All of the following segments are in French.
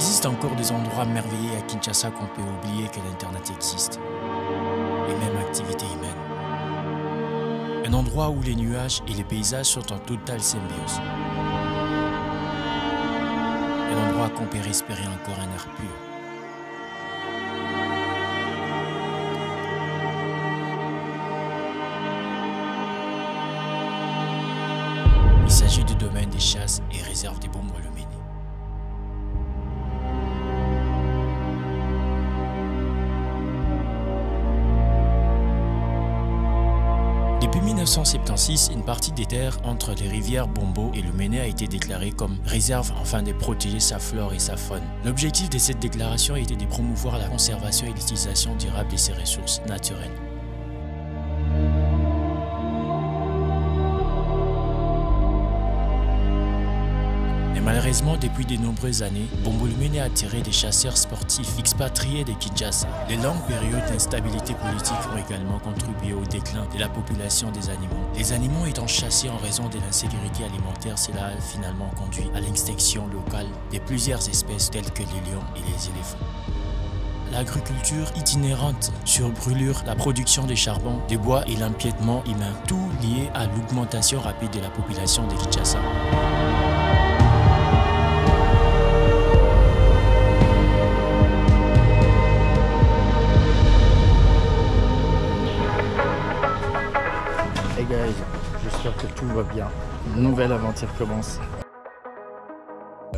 existe encore des endroits merveilleux à Kinshasa qu'on peut oublier que l'Internet existe. Et même activité humaine. Un endroit où les nuages et les paysages sont en totale symbiose. Un endroit qu'on peut respirer encore un air pur. Il s'agit du domaine des chasses et réserves des Bombo-Lomene. Depuis 1976, une partie des terres entre les rivières Bombo et Lomene a été déclarée comme réserve afin de protéger sa flore et sa faune. L'objectif de cette déclaration était de promouvoir la conservation et l'utilisation durable de ces ressources naturelles. Malheureusement, depuis de nombreuses années, Bombo-Lomene a attiré des chasseurs sportifs expatriés de Kinshasa. Les longues périodes d'instabilité politique ont également contribué au déclin de la population des animaux. Les animaux étant chassés en raison de l'insécurité alimentaire, cela a finalement conduit à l'extinction locale de plusieurs espèces telles que les lions et les éléphants. L'agriculture itinérante sur brûlure, la production de charbon, des bois et l'empiètement humain, tout lié à l'augmentation rapide de la population de Kinshasa. Hey guys, j'espère que tout va bien. Une nouvelle aventure commence.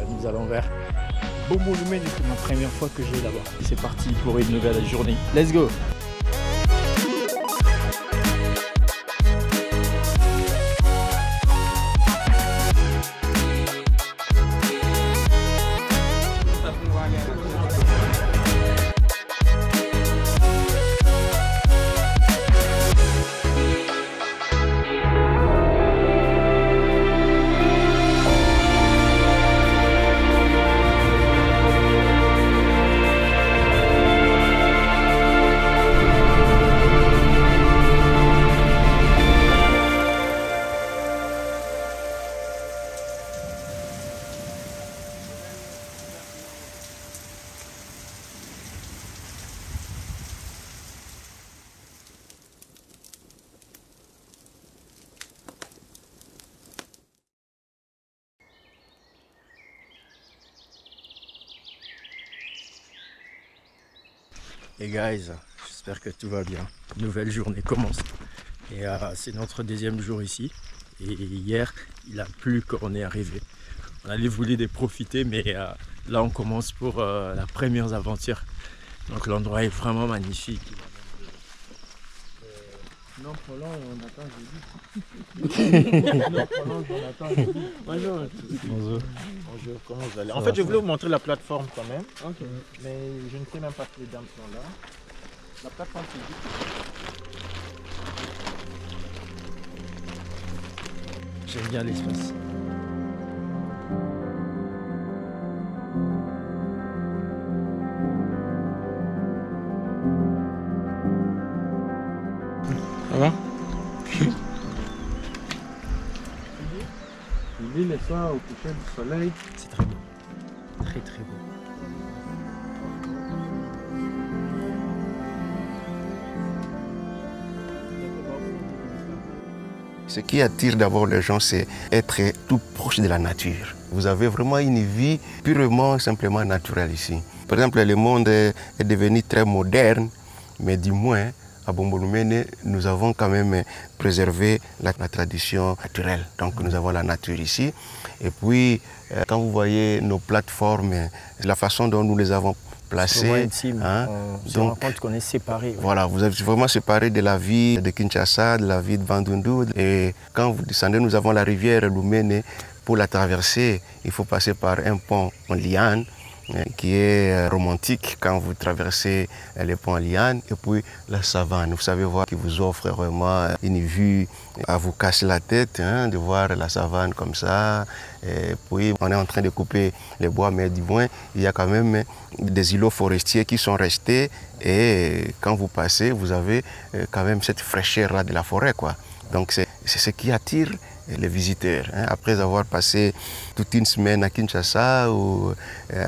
Nous allons vers Bombo-Lomene, c'est ma première fois que je vais là-bas. C'est parti pour une nouvelle journée. Let's go! Hey guys, j'espère que tout va bien. Nouvelle journée commence. Et c'est notre deuxième jour ici. Et hier, il a plu quand on est arrivé. On allait voulu de profiter, mais là on commence pour la première aventure. Donc l'endroit est vraiment magnifique. Non, prolonge, on attend jeudi. Non, prolonge, on attend jeudi. Bonjour. Bonjour. Bonjour, comment vous allez? En fait, je voulais vous montrer la plateforme quand même. Ok. Mais je ne sais même pas si les dames sont là. La plateforme physique. J'aime bien l'espace. Ça va? Il le soir au coucher du soleil. C'est très beau. Très très beau. Ce qui attire d'abord les gens, c'est être tout proche de la nature. Vous avez vraiment une vie purement, simplement naturelle ici. Par exemple, le monde est devenu très moderne, mais du moins, à Bombo-Lomene, nous avons quand même préservé la tradition naturelle. Donc nous avons la nature ici. Et puis, quand vous voyez nos plateformes, la façon dont nous les avons placées, on se rend compte qu'on est séparés. Voilà, vous êtes vraiment séparés de la vie de Kinshasa, de la vie de Bandundu. Et quand vous descendez, nous avons la rivière Lomene. Pour la traverser, il faut passer par un pont en liane, qui est romantique quand vous traversez les ponts en liane, et puis la savane. Vous savez voir qui vous offre vraiment une vue à vous casser la tête, de voir la savane comme ça. Et puis on est en train de couper les bois, mais du moins il y a quand même des îlots forestiers qui sont restés, et quand vous passez, vous avez quand même cette fraîcheur-là de la forêt, quoi. Donc c'est ce qui attire les visiteurs. Après avoir passé toute une semaine à Kinshasa ou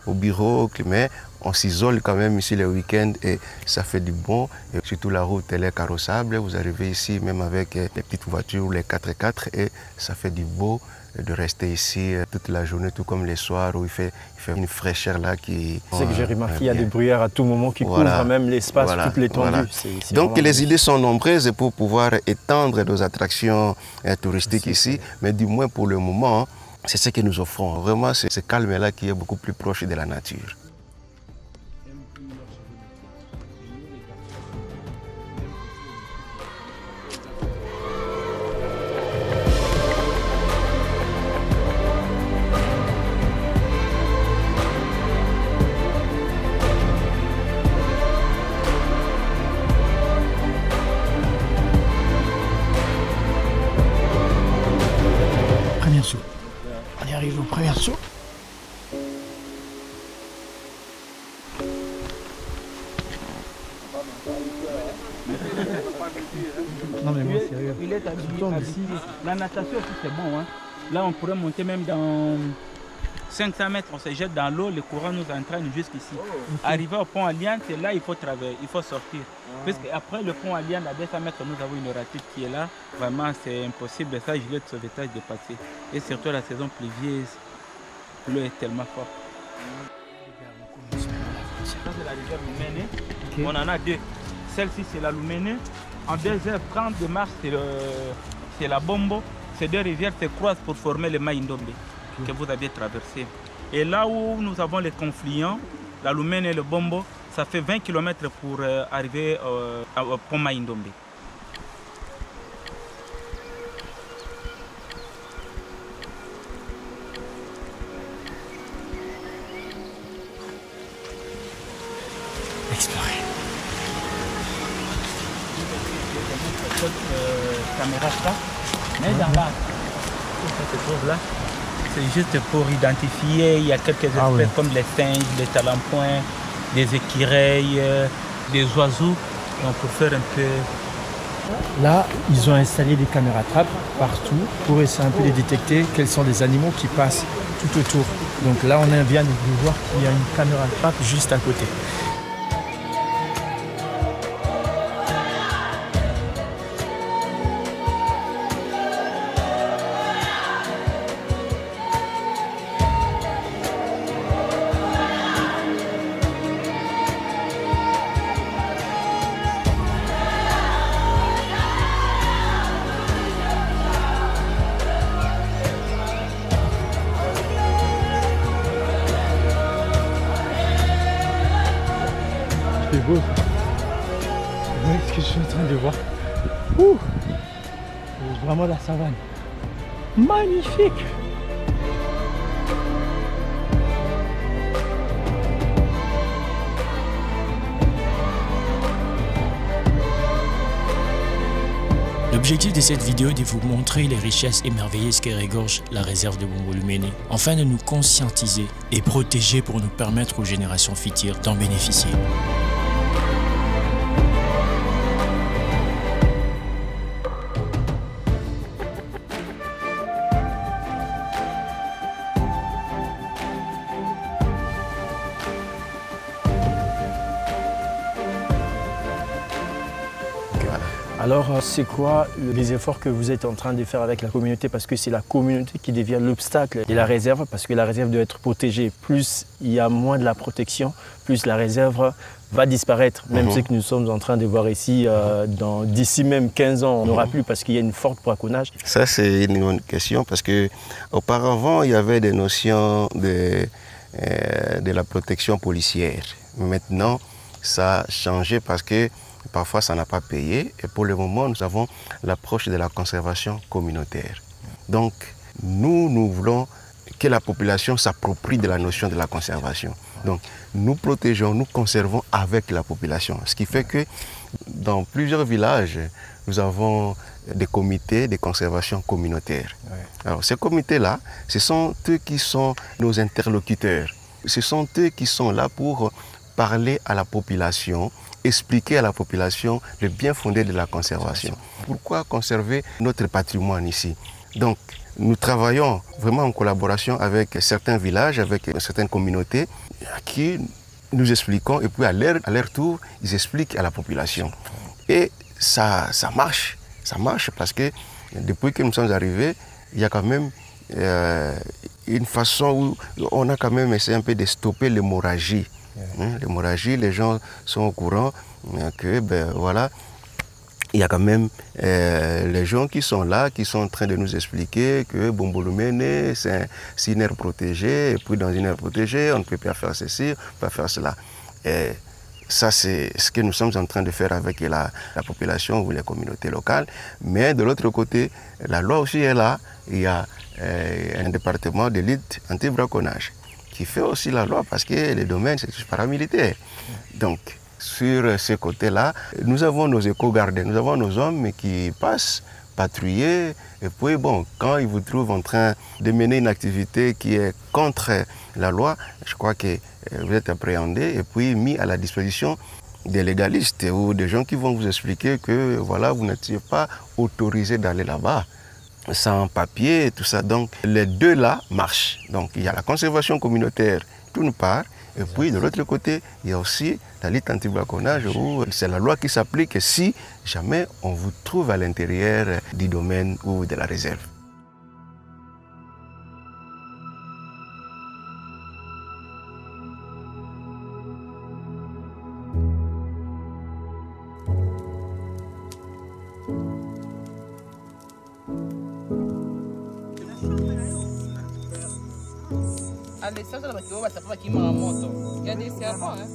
au bureau, mais on s'isole quand même ici les week-ends et ça fait du bon. Et surtout la route, elle est carrossable. Vous arrivez ici même avec les petites voitures, les 4x4 et ça fait du beau de rester ici toute la journée, tout comme les soirs où il fait une fraîcheur là qui... C'est que j'ai remarqué, il y a des bruyères à tout moment qui couvrent même l'espace, toute l'étendue. Donc les idées sont nombreuses pour pouvoir étendre nos attractions touristiques ici, mais du moins pour le moment, c'est ce que nous offrons. Vraiment, c'est ce calme-là qui est beaucoup plus proche de la nature. On y arrive au premier saut. Non mais moi sérieux. Il est habillé. La natation aussi c'est bon. Hein. Là on pourrait monter même dans 500 mètres, on se jette dans l'eau, le courant nous entraîne jusqu'ici. Arrivé au pont Alliance, là il faut travailler, il faut sortir. Parce qu'après le pont Alliance, à 200 mètres, nous avons une ratite qui est là. Vraiment c'est impossible, ça gilet de sauvetage de passer. Et surtout la saison pluvieuse, l'eau est tellement forte. Ça c'est la rivière Lumene. On en a deux. Celle-ci c'est la Lumene. En 2h30 de marche c'est la Bombo. Ces deux rivières se croisent pour former le Mai-Ndombe que vous aviez traversé. Et là où nous avons les confluents, la Lumene et le Bombo, ça fait 20 km pour arriver au pont Mai-Ndombe. Explorer. Caméra ça, mais dans là, cette chose-là, c'est juste pour identifier, il y a quelques espèces comme les singes, les talampoins, des écureuils, des oiseaux, donc pour faire un peu... Là, ils ont installé des caméras trappes partout pour essayer un peu de détecter quels sont les animaux qui passent tout autour. Donc là, on vient de voir qu'il y a une caméra trappe juste à côté. C'est beau. Vous voyez ce que je suis en train de voir. Ouh, c'est vraiment la savane. Magnifique. L'objectif de cette vidéo est de vous montrer les richesses émerveilleuses que regorge la réserve de Bombo Lumene, afin de nous conscientiser et protéger pour nous permettre aux générations futures d'en bénéficier. Alors, c'est quoi les efforts que vous êtes en train de faire avec la communauté? Parce que c'est la communauté qui devient l'obstacle de la réserve, parce que la réserve doit être protégée. Plus il y a moins de la protection, plus la réserve va disparaître. Même ce que nous sommes en train de voir ici, d'ici même 15 ans, on n'aura plus parce qu'il y a une forte braconnage. Ça, c'est une bonne question parce qu'auparavant, il y avait des notions de la protection policière. Maintenant, ça a changé parce que parfois, ça n'a pas payé. Et pour le moment, nous avons l'approche de la conservation communautaire. Donc, nous voulons que la population s'approprie de la notion de la conservation. Donc, nous protégeons, nous conservons avec la population. Ce qui fait que dans plusieurs villages, nous avons des comités de conservation communautaire. Alors, ces comités-là, ce sont eux qui sont nos interlocuteurs. Ce sont eux qui sont là pour parler à la population, expliquer à la population le bien fondé de la conservation. Pourquoi conserver notre patrimoine ici? Donc, nous travaillons vraiment en collaboration avec certains villages, avec certaines communautés qui nous expliquons et puis à leur tour, ils expliquent à la population. Et ça marche parce que depuis que nous sommes arrivés, il y a quand même une façon où on a quand même essayé un peu de stopper l'hémorragie. L'hémorragie, les gens sont au courant que, voilà, il y a quand même les gens qui sont là, qui sont en train de nous expliquer que Bombolumene, c'est une aire protégée, et puis dans une aire protégée, on ne peut pas faire ceci, on ne peut pas faire cela. Et ça, c'est ce que nous sommes en train de faire avec la population ou les communautés locales. Mais de l'autre côté, la loi aussi est là. Il y a un département de lutte anti-braconnage qui fait aussi la loi parce que les domaines, c'est paramilitaire. Donc, sur ce côté-là, nous avons nos éco-gardes, nous avons nos hommes qui passent patrouiller. Et puis, bon, quand ils vous trouvent en train de mener une activité qui est contre la loi, je crois que vous êtes appréhendé et puis mis à la disposition des légalistes ou des gens qui vont vous expliquer que voilà, vous n'étiez pas autorisé d'aller là-bas, sans papier et tout ça. Donc, les deux là marchent. Donc, il y a la conservation communautaire d'une part, et puis de l'autre côté, il y a aussi la lutte anti-braconnage où c'est la loi qui s'applique si jamais on vous trouve à l'intérieur du domaine ou de la réserve. Il y a des serpents, hein.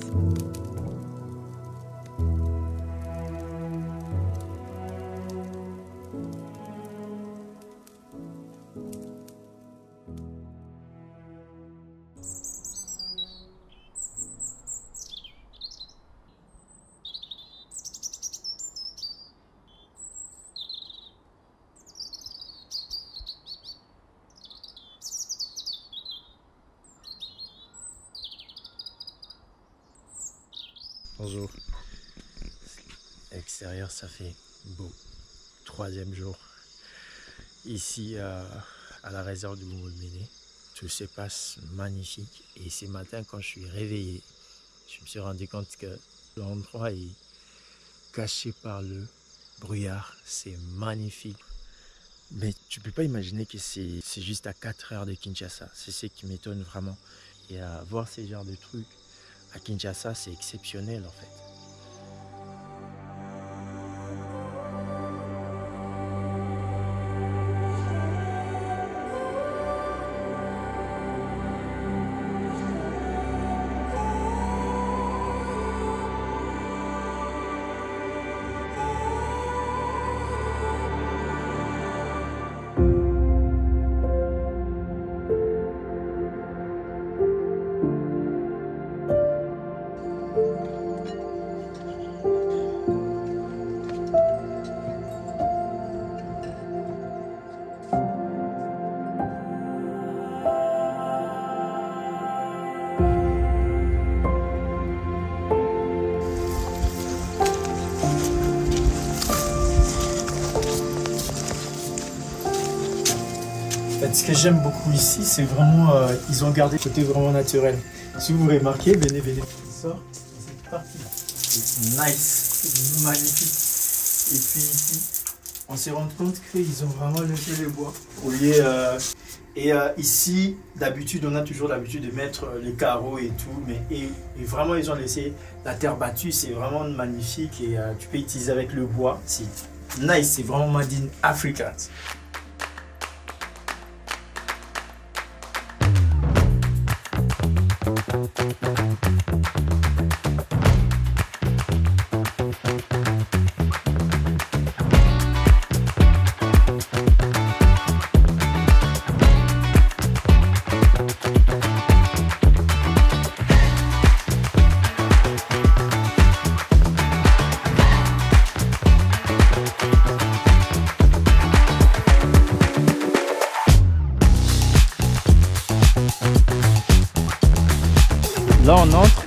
Bonjour. Extérieur, ça fait beau. 3e jour. Ici, à la réserve du Bombolumene, tout se passe magnifique. Et ce matin, quand je suis réveillé, je me suis rendu compte que l'endroit est caché par le brouillard. C'est magnifique. Mais tu ne peux pas imaginer que c'est juste à 4 heures de Kinshasa. C'est ce qui m'étonne vraiment. Et à voir ces genres de trucs à Kinshasa, c'est exceptionnel en fait. Ce que j'aime beaucoup ici, c'est vraiment, ils ont gardé le côté vraiment naturel. Si vous remarquez, venez, ça sort, c'est parti. C'est nice, c'est magnifique. Et puis ici, on s'est rendu compte qu'ils ont vraiment laissé les bois. Ici, d'habitude, on a toujours l'habitude de mettre les carreaux et tout, mais et vraiment, ils ont laissé la terre battue, c'est vraiment magnifique et tu peux utiliser avec le bois. C'est nice, c'est vraiment made in Africa. Là on entre,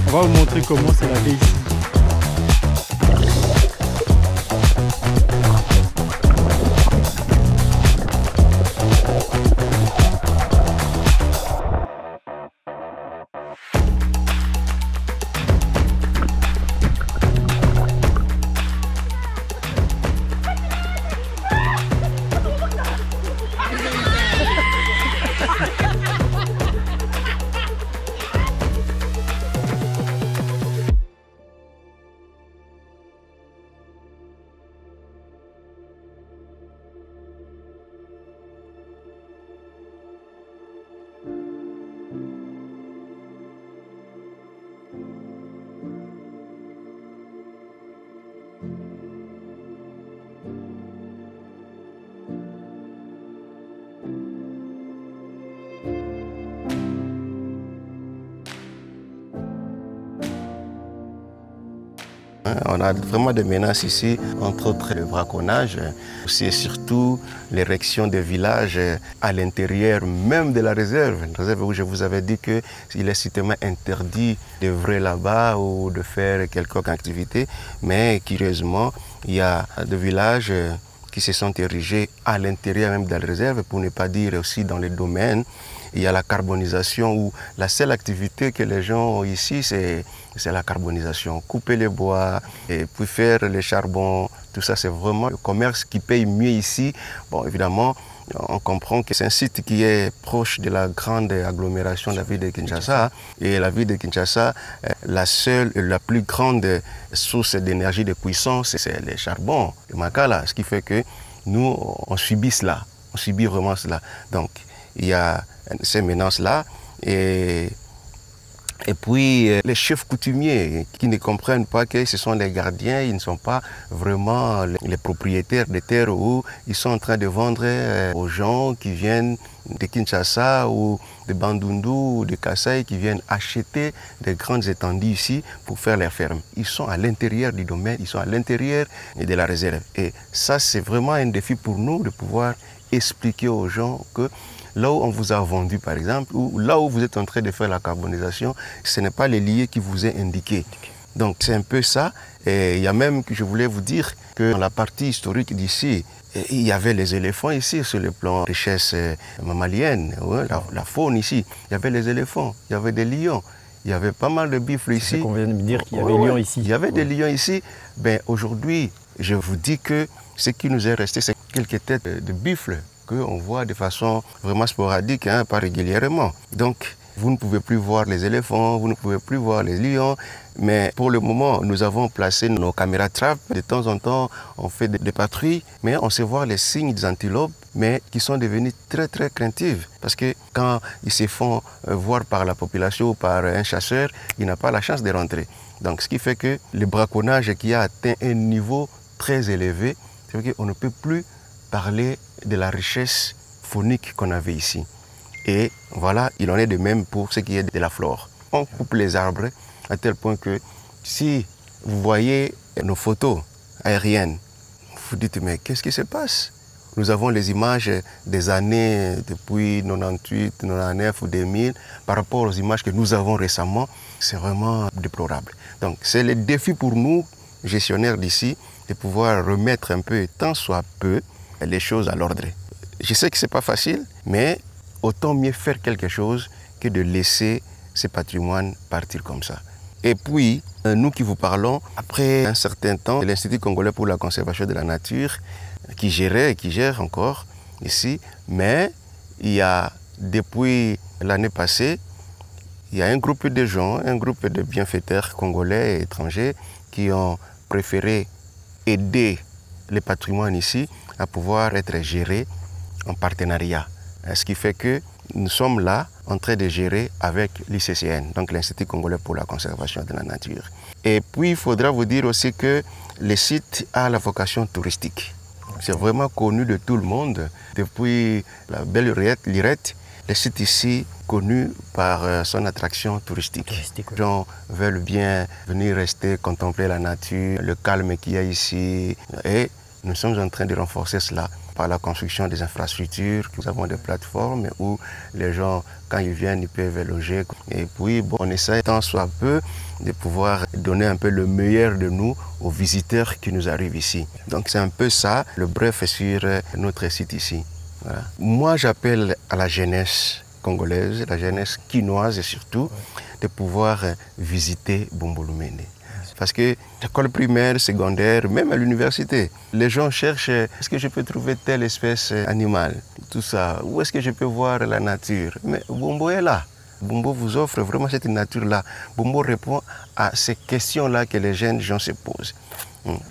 on va vous montrer comment c'est la vie ici. On a vraiment des menaces ici, entre autres le braconnage. C'est surtout l'érection des villages à l'intérieur même de la réserve. La réserve où je vous avais dit qu'il est strictement interdit d'œuvrer là-bas ou de faire quelconque activité. Mais curieusement, il y a des villages qui se sont érigés à l'intérieur même de la réserve, pour ne pas dire aussi dans les domaines. Il y a la carbonisation où la seule activité que les gens ont ici, c'est la carbonisation. Couper les bois et puis faire les charbons, tout ça, c'est vraiment le commerce qui paye mieux ici. Bon, évidemment, on comprend que c'est un site qui est proche de la grande agglomération de la ville de Kinshasa. Et la ville de Kinshasa, la seule et la plus grande source d'énergie de puissance, c'est les charbons, le makala. Ce qui fait que nous, on subit cela. On subit vraiment cela. Donc, il y a ces menaces-là. Et puis, les chefs coutumiers qui ne comprennent pas que ce sont les gardiens, ils ne sont pas vraiment les propriétaires des terres où ils sont en train de vendre aux gens qui viennent de Kinshasa ou de Bandundu ou de Kasaï qui viennent acheter des grandes étendues ici pour faire leurs fermes. Ils sont à l'intérieur du domaine, ils sont à l'intérieur de la réserve. Et ça, c'est vraiment un défi pour nous de pouvoir expliquer aux gens que là où on vous a vendu, par exemple, ou là où vous êtes en train de faire la carbonisation, ce n'est pas les lieux qui vous est indiqué. Donc c'est un peu ça. Et il y a même que je voulais vous dire que dans la partie historique d'ici, il y avait les éléphants ici, sur le plan richesse mammalienne, la faune ici. Il y avait les éléphants, il y avait des lions, il y avait pas mal de buffles ici. C'est qu'on vient de me dire qu'il y avait des lions ici. Il y avait des lions ici. Ben, aujourd'hui, je vous dis que ce qui nous est resté, c'est quelques têtes de buffles qu'on voit de façon vraiment sporadique, pas régulièrement. Donc, vous ne pouvez plus voir les éléphants, vous ne pouvez plus voir les lions, mais pour le moment, nous avons placé nos caméras trap. De temps en temps, on fait des patrouilles, mais on sait voir les signes des antilopes, mais qui sont devenus très très craintives. Parce que quand ils se font voir par la population ou par un chasseur, il n'a pas la chance de rentrer. Donc, ce qui fait que le braconnage qui a atteint un niveau très élevé, c'est qu'on ne peut plus parler de la richesse faunique qu'on avait ici. Et voilà, il en est de même pour ce qui est de la flore. On coupe les arbres à tel point que si vous voyez nos photos aériennes, vous dites mais qu'est-ce qui se passe? Nous avons les images des années depuis 98, 99 ou 2000 par rapport aux images que nous avons récemment. C'est vraiment déplorable. Donc c'est le défi pour nous, gestionnaires d'ici, de pouvoir remettre un peu, tant soit peu, les choses à l'ordre. Je sais que ce n'est pas facile, mais autant mieux faire quelque chose que de laisser ce patrimoine partir comme ça. Et puis, nous qui vous parlons, après un certain temps, l'Institut congolais pour la conservation de la nature, qui gérait et qui gère encore ici, mais il y a, depuis l'année passée, il y a un groupe de gens, un groupe de bienfaiteurs congolais et étrangers qui ont préféré aider le patrimoine ici à pouvoir être géré en partenariat. Ce qui fait que nous sommes là en train de gérer avec l'ICCN, donc l'Institut congolais pour la conservation de la nature. Et puis, il faudra vous dire aussi que le site a la vocation touristique. C'est vraiment connu de tout le monde. Depuis la belle Lirette, le site ici connu par son attraction touristique. Les gens veulent bien venir rester, contempler la nature, le calme qu'il y a ici. Et nous sommes en train de renforcer cela par la construction des infrastructures. Nous avons des plateformes où les gens, quand ils viennent, ils peuvent loger. Et puis, bon, on essaie tant soit peu de pouvoir donner un peu le meilleur de nous aux visiteurs qui nous arrivent ici. Donc c'est un peu ça, le bref sur notre site ici. Voilà. Moi, j'appelle à la jeunesse congolaise, la jeunesse quinoise surtout, de pouvoir visiter Bombolumene. Parce que l'école primaire, secondaire, même à l'université, les gens cherchent est-ce que je peux trouver telle espèce animale, tout ça, où est-ce que je peux voir la nature. Mais Bombo est là. Bombo vous offre vraiment cette nature-là. Bombo répond à ces questions-là que les jeunes gens se posent.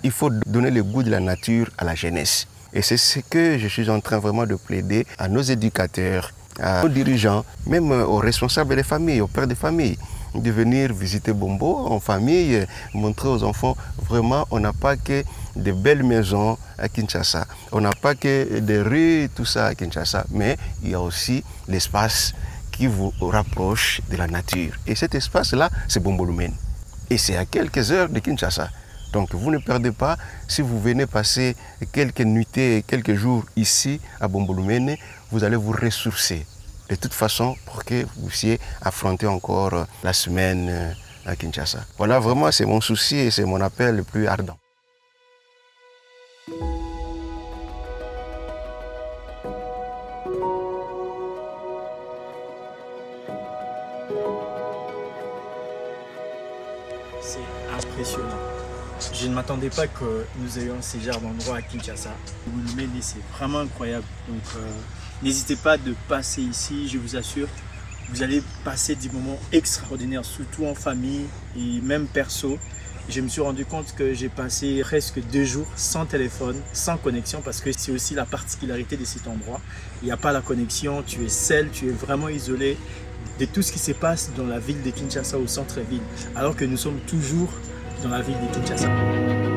Il faut donner le goût de la nature à la jeunesse. Et c'est ce que je suis en train vraiment de plaider à nos éducateurs, à nos dirigeants, même aux responsables des familles, aux pères de famille, de venir visiter Bombo en famille, montrer aux enfants vraiment on n'a pas que de belles maisons à Kinshasa, on n'a pas que des rues, tout ça à Kinshasa, mais il y a aussi l'espace qui vous rapproche de la nature. Et cet espace-là, c'est Bombolumene. Et c'est à quelques heures de Kinshasa. Donc vous ne perdez pas, si vous venez passer quelques nuitées, quelques jours ici à Bombolumene, vous allez vous ressourcer. De toute façon, pour que vous puissiez affronter encore la semaine à Kinshasa. Voilà, vraiment, c'est mon souci et c'est mon appel le plus ardent. C'est impressionnant. Je ne m'attendais pas que nous ayons ce genre d'endroit à Kinshasa. Bombolumene, c'est vraiment incroyable. Donc, n'hésitez pas de passer ici, je vous assure. Vous allez passer des moments extraordinaires, surtout en famille et même perso. Je me suis rendu compte que j'ai passé presque 2 jours sans téléphone, sans connexion, parce que c'est aussi la particularité de cet endroit. Il n'y a pas la connexion, tu es seul, tu es vraiment isolé de tout ce qui se passe dans la ville de Kinshasa, au centre-ville, alors que nous sommes toujours dans la ville de Kinshasa.